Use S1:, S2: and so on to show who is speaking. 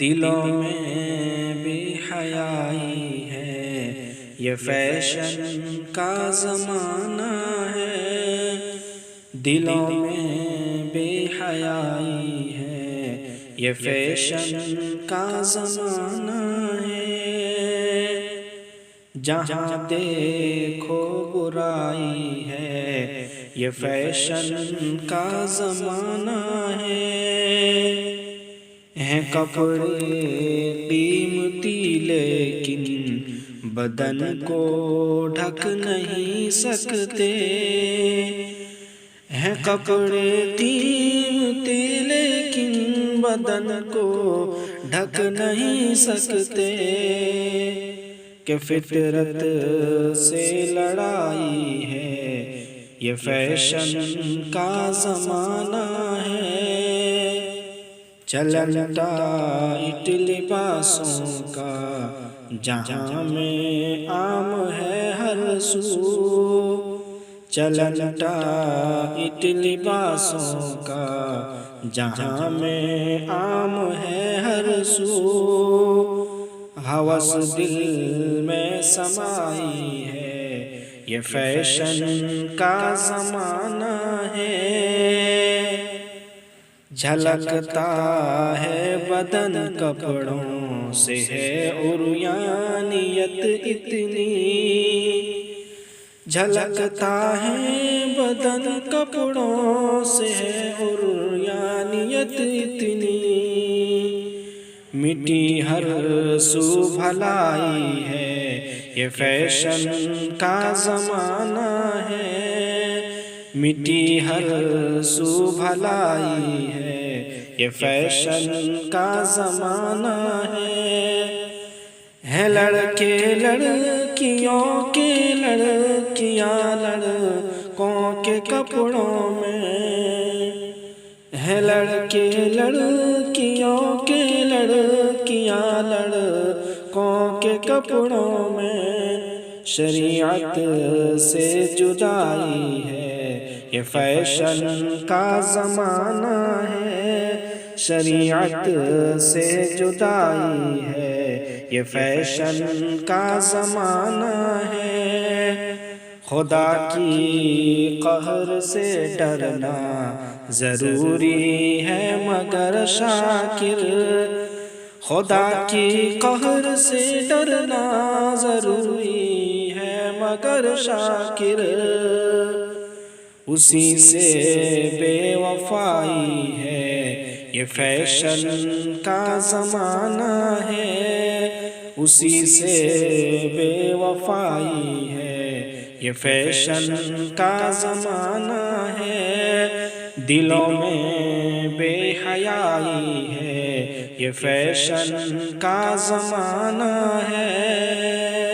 S1: دلوں میں بے حیائی ہے، یہ فیشن کا زمانہ ہے۔ دلوں میں بے حیائی ہے، یہ فیشن کا زمانہ ہے۔ جہاں دیکھو برائی ہے، یہ فیشن کا زمانہ ہے۔ ہیں کپڑے قیمتی لیکن بدن کو ڈھک نہیں سکتے۔ ہیں کپڑے قیمتی لیکن بدن کو ڈھک نہیں سکتے۔ کہ فطرت سے لڑائی ہے، یہ فیشن کا زمانہ ہے۔ چلن ٹائٹ لباسوں کا جہاں میں عام ہے ہر سو۔ چلن ٹائٹ لباسوں کا جہاں میں عام ہے ہر سو۔ ہوس دل میں سمائی ہے، یہ فیشن کا زمانہ ہے۔ جھلکتا ہے بدن کپڑوں سے ہے عریانیت اتنی۔ جھلکتا ہے بدن کپڑوں سے ہے عریانیت اتنی۔ مٹی ہر سو بھلائی ہے، یہ فیشن کا زمانہ ہے۔ مٹی ہر سو بھلائی ہے، یہ فیشن کا زمانہ ہے۔ لڑکے لڑکیوں کے لڑکیاں لڑکوں کے کپڑوں میں۔ ہے لڑکے لڑکیوں کے لڑکیاں لڑکوں کے کپڑوں میں۔ شریعت سے جدائی ہے، یہ فیشن کا زمانہ ہے۔ شریعت سے جدائی ہے، یہ فیشن کا زمانہ ہے۔ خدا کی قہر سے ڈرنا ضروری ہے مگر شاکر۔ خدا کی قہر سے ڈرنا ضروری ہے مگر شاکر۔ اسی سے بے وفائی ہے، یہ فیشن کا زمانہ ہے۔ اسی سے بے وفائی ہے، یہ فیشن کا زمانہ ہے۔ دلوں میں بے حیائی ہے، یہ فیشن کا زمانہ ہے۔